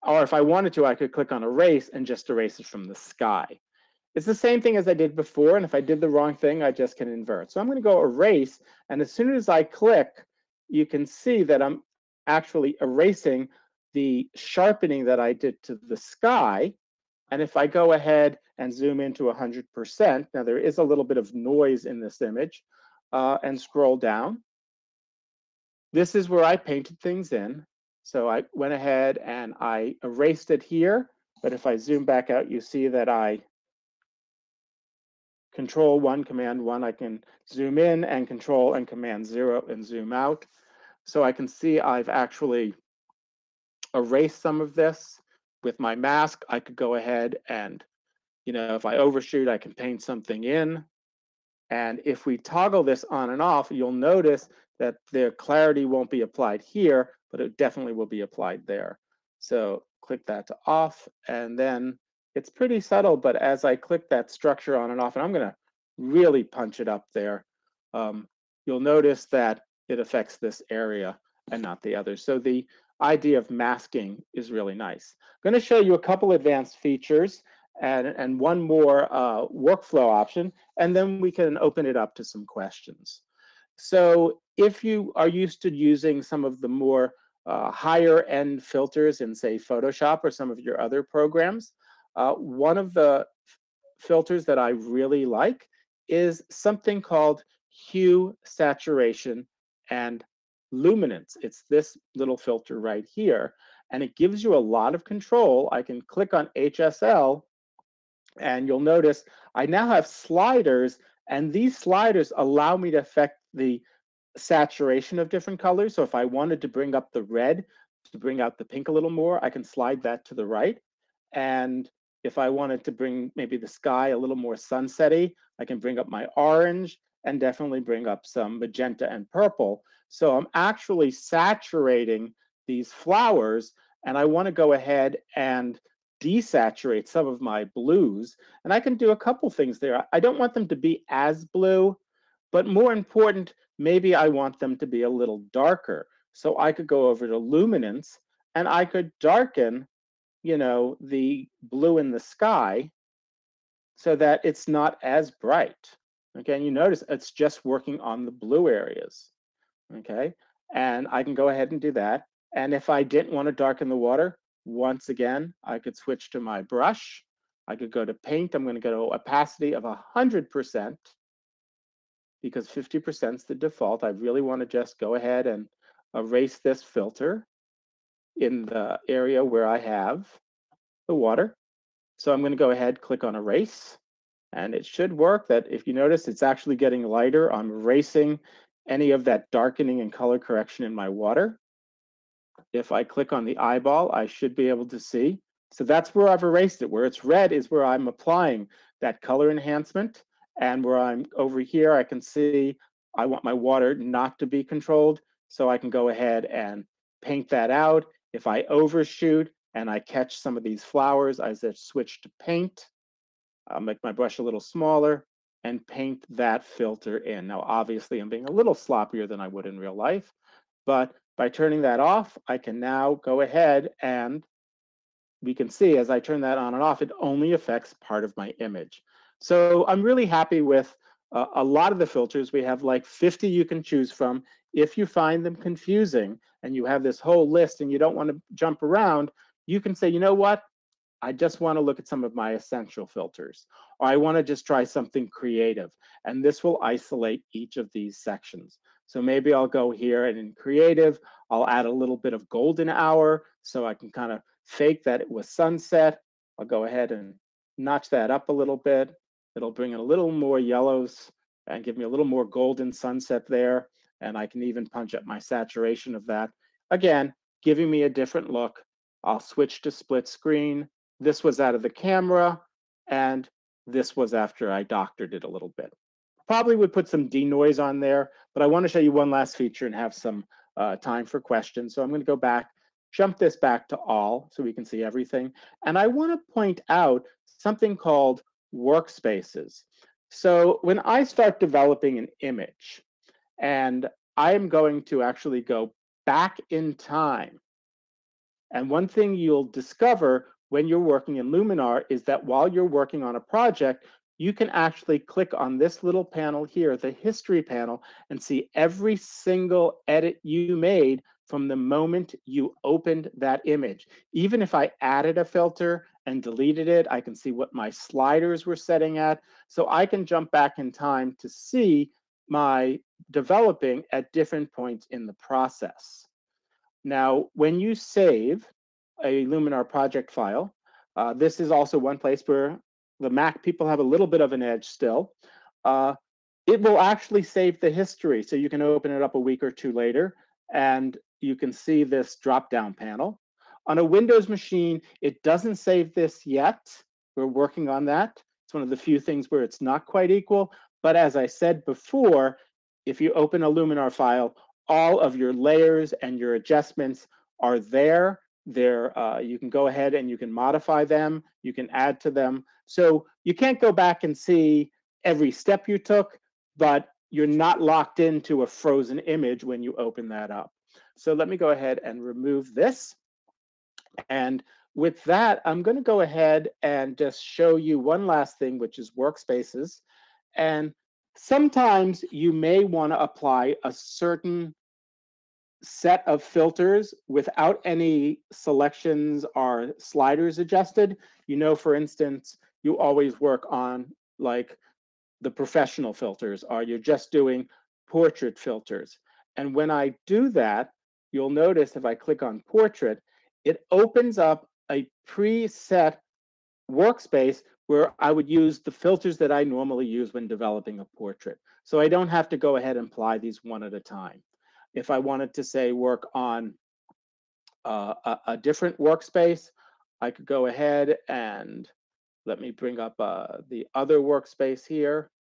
Or if I wanted to, I could click on erase and just erase it from the sky. It's the same thing as I did before, and if I did the wrong thing, I just can invert. So I'm going to go erase, and as soon as I click, you can see that I'm actually erasing the sharpening that I did to the sky. And if I go ahead and zoom into 100%, now there is a little bit of noise in this image, and scroll down, this is where I painted things in. So I went ahead and I erased it here, but if I zoom back out, you see that I Control 1, Command 1, I can zoom in, and Control and Command 0 and zoom out. So I can see I've actually erased some of this. With my mask, I could go ahead and, if I overshoot, I can paint something in. And if we toggle this on and off, you'll notice that the clarity won't be applied here, but it definitely will be applied there. So click that to off, and then it's pretty subtle, but as I click that structure on and off, and I'm gonna really punch it up there, you'll notice that it affects this area and not the others. So the idea of masking is really nice. I'm gonna show you a couple advanced features and one more workflow option, and then we can open it up to some questions. So if you are used to using some of the more higher end filters in, say, Photoshop or some of your other programs, one of the filters that I really like is something called hue, saturation, and luminance. It's this little filter right here, and it gives you a lot of control. I can click on HSL, and you'll notice I now have sliders, and these sliders allow me to affect the saturation of different colors. So if I wanted to bring up the red to bring out the pink a little more, I can slide that to the right. And if I wanted to bring maybe the sky a little more sunsetty, I can bring up my orange and definitely bring up some magenta and purple. So I'm actually saturating these flowers, and I want to go ahead and desaturate some of my blues. And I can do a couple things there. I don't want them to be as blue, but more important, maybe I want them to be a little darker. So I could go over to luminance, and I could darken, the blue in the sky so that it's not as bright. Okay, and you notice it's just working on the blue areas. Okay, and I can go ahead and do that. And if I didn't want to darken the water, once again, I could switch to my brush. I could go to paint. I'm going to go to opacity of 100%, because 50% is the default. I really want to just go ahead and erase this filter in the area where I have the water. So I'm going to go ahead, click on erase, and it should work. That if you notice, it's actually getting lighter. I'm erasing any of that darkening and color correction in my water. If I click on the eyeball, I should be able to see. So that's where I've erased it. Where it's red is where I'm applying that color enhancement. And where I'm over here, I can see I want my water not to be controlled. So I can go ahead and paint that out. If I overshoot and I catch some of these flowers, I just switch to paint. I'll make my brush a little smaller and paint that filter in. Now, obviously, I'm being a little sloppier than I would in real life, but by turning that off, I can now go ahead, and we can see as I turn that on and off, it only affects part of my image. So I'm really happy with a lot of the filters. We have like 50 you can choose from. If you find them confusing and you have this whole list and you don't want to jump around, you can say, you know what? I just want to look at some of my essential filters, or I want to just try something creative. And this will isolate each of these sections. So maybe I'll go here, and in creative, I'll add a little bit of golden hour so I can kind of fake that it was sunset. I'll go ahead and notch that up a little bit. It'll bring in a little more yellows and give me a little more golden sunset there. And I can even punch up my saturation of that. Again, giving me a different look. I'll switch to split screen. This was out of the camera, and this was after I doctored it a little bit. Probably would put some denoise on there, but I want to show you one last feature and have some time for questions. So I'm going to go back, jump this back to all so we can see everything. And I want to point out something called workspaces. So when I start developing an image, and I'm going to actually go back in time, and one thing you'll discover when you're working in Luminar is that while you're working on a project, you can actually click on this little panel here, the history panel, and see every single edit you made from the moment you opened that image. Even if I added a filter and deleted it, I can see what my sliders were setting at. So I can jump back in time to see my developing at different points in the process. Now, when you save a Luminar project file, this is also one place where the Mac people have a little bit of an edge still. Uh, it will actually save the history. So you can open it up a week or two later and you can see this drop down panel. On a Windows machine, it doesn't save this yet. We're working on that. It's one of the few things where it's not quite equal. But as I said before, if you open a Luminar file, all of your layers and your adjustments are there. You can go ahead and you can modify them. You can add to them. So you can't go back and see every step you took, but you're not locked into a frozen image when you open that up. So let me go ahead and remove this. And with that, I'm going to go ahead and just show you one last thing, which is workspaces. And sometimes you may want to apply a certain set of filters without any selections or sliders adjusted. You know, for instance, you always work on like the professional filters, or you're just doing portrait filters. And when I do that, you'll notice if I click on portrait, it opens up a preset workspace where I would use the filters that I normally use when developing a portrait. So I don't have to go ahead and apply these one at a time. If I wanted to say work on a different workspace, I could go ahead and let me bring up the other workspace here.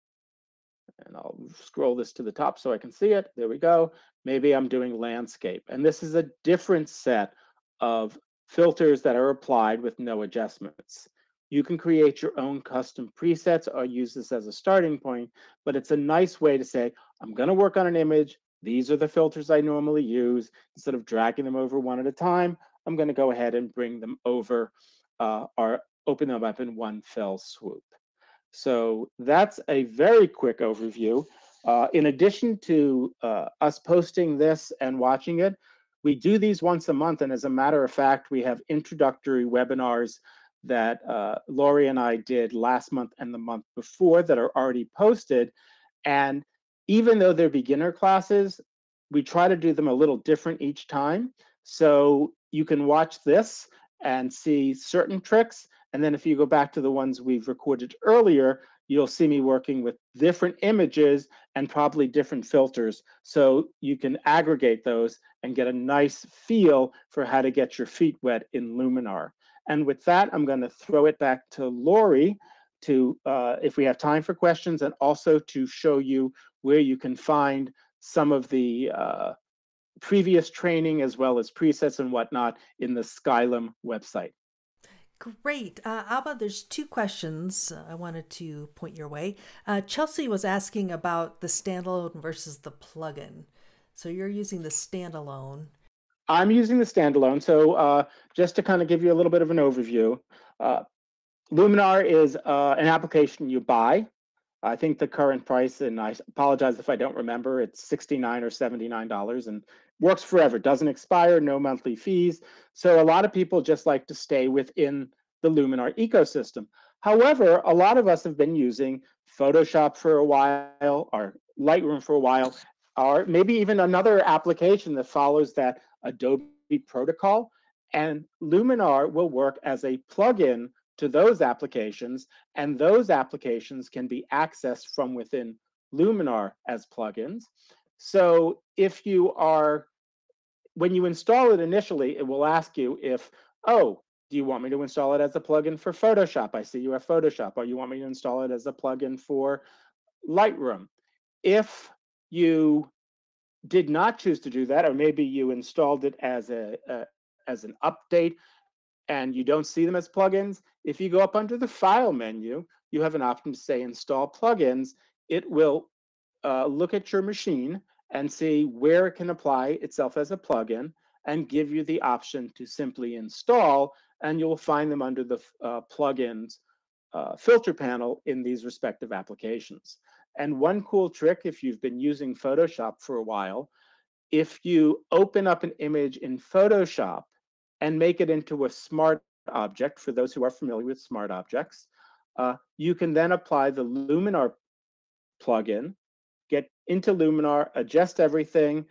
And I'll scroll this to the top so I can see it. There we go. Maybe I'm doing landscape. And this is a different set of filters that are applied with no adjustments. You can create your own custom presets or use this as a starting point, but it's a nice way to say, I'm going to work on an image. These are the filters I normally use. Instead of dragging them over one at a time, I'm going to go ahead and bring them over or open them up in one fell swoop. So that's a very quick overview. In addition to us posting this and watching it, we do these once a month. And as a matter of fact, we have introductory webinars that Laurie and I did last month and the month before that are already posted. And even though they're beginner classes, we try to do them a little different each time. So you can watch this and see certain tricks. And then if you go back to the ones we've recorded earlier, you'll see me working with different images and probably different filters. So you can aggregate those and get a nice feel for how to get your feet wet in Luminar. And with that, I'm going to throw it back to Laurie to, if we have time for questions, and also to show you where you can find some of the previous training as well as presets and whatnot in the Skylum website. Great. Abba, there's two questions I wanted to point your way. Chelsea was asking about the standalone versus the plugin. So you're using the standalone. I'm using the standalone. So just to kind of give you a little bit of an overview, Luminar is an application you buy. I think the current price, and I apologize if I don't remember, it's $69 or $79 and works forever, doesn't expire, no monthly fees. So a lot of people just like to stay within the Luminar ecosystem. However, a lot of us have been using Photoshop for a while, or Lightroom for a while, or maybe even another application that follows that Adobe protocol. And Luminar will work as a plugin to those applications, and those applications can be accessed from within Luminar as plugins. So if you are, when you install it initially, it will ask you if, oh, do you want me to install it as a plugin for Photoshop? I see you have Photoshop. Or you want me to install it as a plugin for Lightroom? If you did not choose to do that, or maybe you installed it as as an update and you don't see them as plugins, if you go up under the File menu, you have an option to say Install Plugins. It will look at your machine and see where it can apply itself as a plugin and give you the option to simply install, and you'll find them under the plugins filter panel in these respective applications. And one cool trick, if you've been using Photoshop for a while, if you open up an image in Photoshop and make it into a smart object, for those who are familiar with smart objects, you can then apply the Luminar plugin, get into Luminar, adjust everything,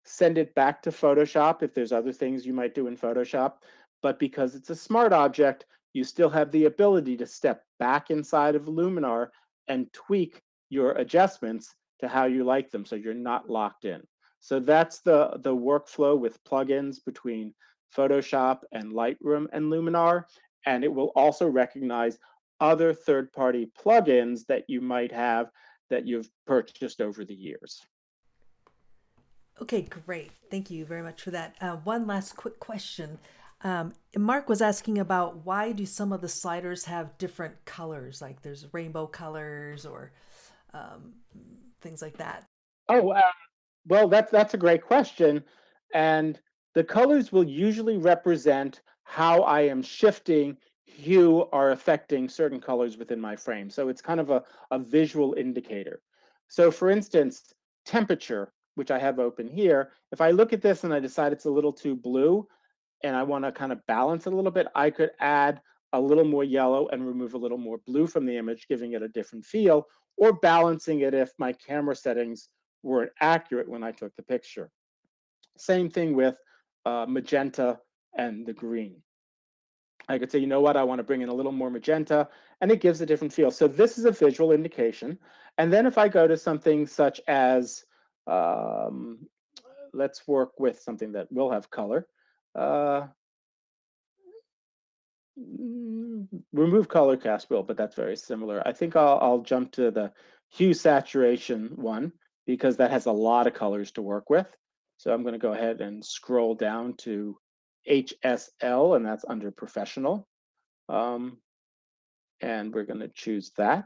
send it back to Photoshop if there's other things you might do in Photoshop. But because it's a smart object, you still have the ability to step back inside of Luminar and tweak your adjustments to how you like them so you're not locked in. So that's the workflow with plugins between Photoshop and Lightroom and Luminar. And it will also recognize other third-party plugins that you might have that you've purchased over the years. Okay, great. Thank you very much for that. One last quick question. Mark was asking about why do some of the sliders have different colors, like there's rainbow colors or um, things like that. Oh, well, that's a great question. And the colors will usually represent how I am shifting hue or affecting certain colors within my frame. So it's kind of a visual indicator. So for instance, temperature, which I have open here, if I look at this and I decide it's a little too blue and I want to kind of balance it a little bit, I could add a little more yellow and remove a little more blue from the image, giving it a different feel, or balancing it if my camera settings weren't accurate when I took the picture. Same thing with magenta and the green. I could say, you know what, I want to bring in a little more magenta, and it gives a different feel. So this is a visual indication. And then if I go to something such as, um, let's work with something that will have color. Uh, Remove color cast will, but that's very similar. I think I'll jump to the hue saturation one because that has a lot of colors to work with. So I'm going to go ahead and scroll down to HSL, and that's under professional. Um, and we're going to choose that.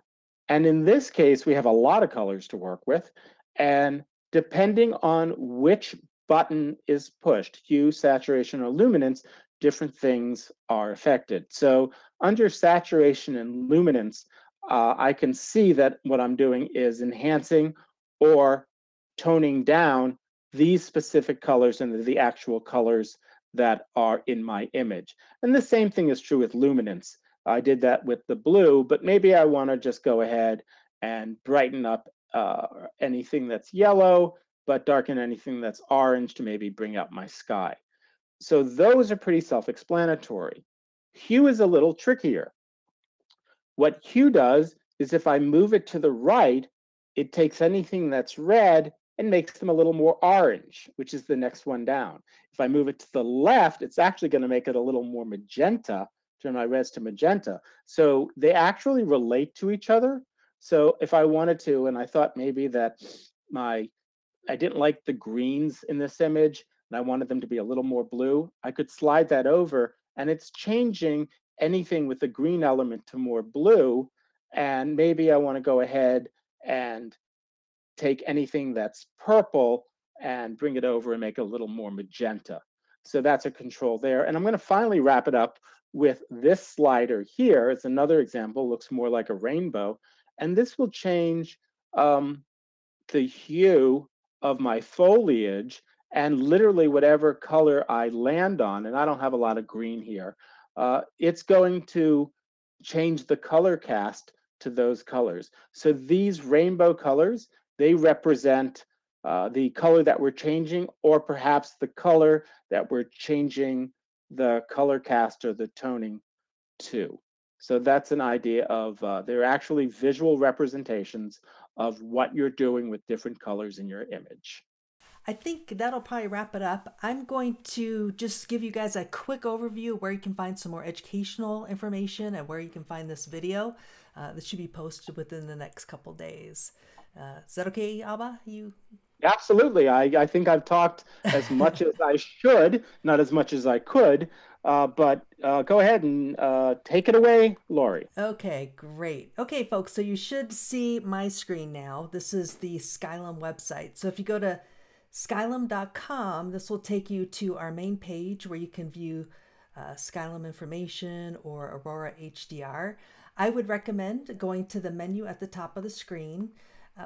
And in this case, we have a lot of colors to work with. And depending on which button is pushed, hue, saturation, or luminance, different things are affected. So under saturation and luminance, I can see that what I'm doing is enhancing or toning down these specific colors and the actual colors that are in my image. And the same thing is true with luminance. I did that with the blue, but maybe I want to just go ahead and brighten up anything that's yellow, but darken anything that's orange to maybe bring out my sky. So those are pretty self-explanatory. Hue is a little trickier. What hue does is if I move it to the right, it takes anything that's red and makes them a little more orange, which is the next one down. If I move it to the left, it's actually going to make it a little more magenta, turn my reds to magenta. So they actually relate to each other. So if I wanted to, and I thought maybe that I didn't like the greens in this image and I wanted them to be a little more blue, I could slide that over and it's changing anything with the green element to more blue. And maybe I want to go ahead and take anything that's purple and bring it over and make it a little more magenta. So that's a control there. And I'm going to finally wrap it up with this slider here. It's another example, looks more like a rainbow. And this will change the hue of my foliage and literally whatever color I land on, and I don't have a lot of green here, it's going to change the color cast to those colors. So these rainbow colors, they represent the color that we're changing, or perhaps the color that we're changing the color cast or the toning to. So that's an idea of, they're actually visual representations of what you're doing with different colors in your image. I think that'll probably wrap it up. I'm going to just give you guys a quick overview of where you can find some more educational information and where you can find this video. That should be posted within the next couple days. Is that okay, Abba? You? Absolutely. I think I've talked as much as I should, not as much as I could, but go ahead and take it away, Laurie. Okay, great. Okay, folks, so you should see my screen now. This is the Skylum website. So if you go to skylum.com, this will take you to our main page where you can view Skylum information or Aurora HDR. I would recommend going to the menu at the top of the screen.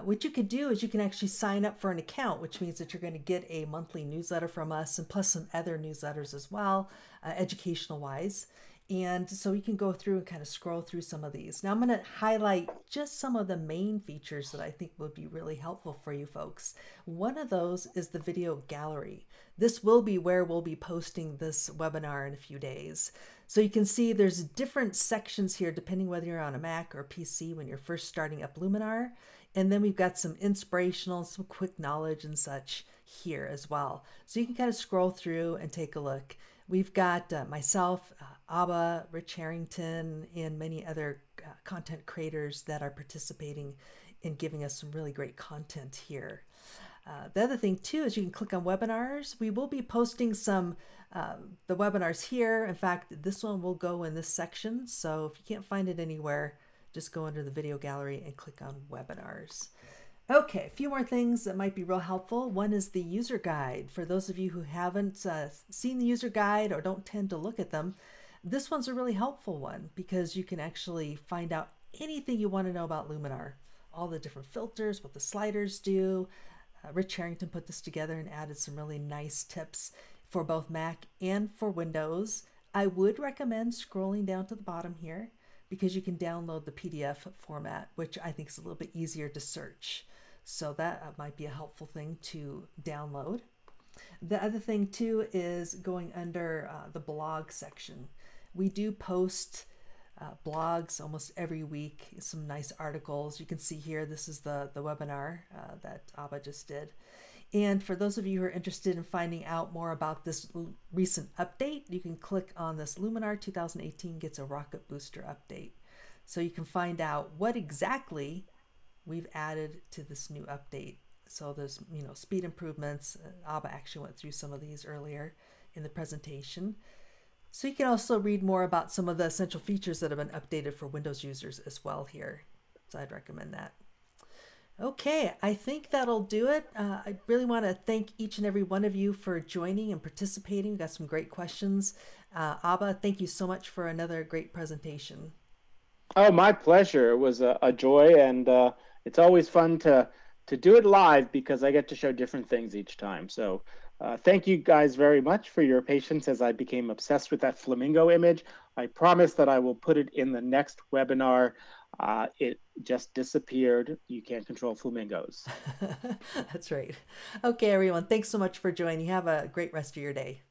What you could do is you can actually sign up for an account, which means that you're going to get a monthly newsletter from us and plus some other newsletters as well, educational wise. And so you can go through and kind of scroll through some of these. Now I'm going to highlight just some of the main features that I think would be really helpful for you folks. One of those is the video gallery. This will be where we'll be posting this webinar in a few days. So you can see there's different sections here depending whether you're on a Mac or PC when you're first starting up Luminar. And then we've got some inspirational, some quick knowledge and such here as well. So you can kind of scroll through and take a look. We've got myself, Abba, Rich Harrington, and many other content creators that are participating in giving us some really great content here. The other thing too is you can click on webinars. We will be posting some the webinars here. In fact, this one will go in this section. So if you can't find it anywhere, just go under the video gallery and click on webinars. Okay, a few more things that might be real helpful. One is the user guide. For those of you who haven't seen the user guide or don't tend to look at them, this one's a really helpful one because you can actually find out anything you want to know about Luminar. All the different filters, what the sliders do. Rich Harrington put this together and added some really nice tips for both Mac and for Windows. I would recommend scrolling down to the bottom here because you can download the PDF format, which I think is a little bit easier to search. So that might be a helpful thing to download. The other thing too is going under the blog section. We do post blogs almost every week, some nice articles. You can see here, this is the webinar that Abba just did. And for those of you who are interested in finding out more about this recent update, you can click on this Luminar 2018 gets a rocket booster update. So you can find out what exactly we've added to this new update. So there's, speed improvements. Abba actually went through some of these earlier in the presentation. So you can also read more about some of the essential features that have been updated for Windows users as well here. So I'd recommend that. Okay, I think that'll do it. I really want to thank each and every one of you for joining and participating. We've got some great questions. Abba, thank you so much for another great presentation. Oh, my pleasure. It was a joy, and it's always fun to do it live because I get to show different things each time. So thank you guys very much for your patience as I became obsessed with that flamingo image. I promise that I will put it in the next webinar. It just disappeared. You can't control flamingos. That's right. Okay, everyone. Thanks so much for joining. Have a great rest of your day.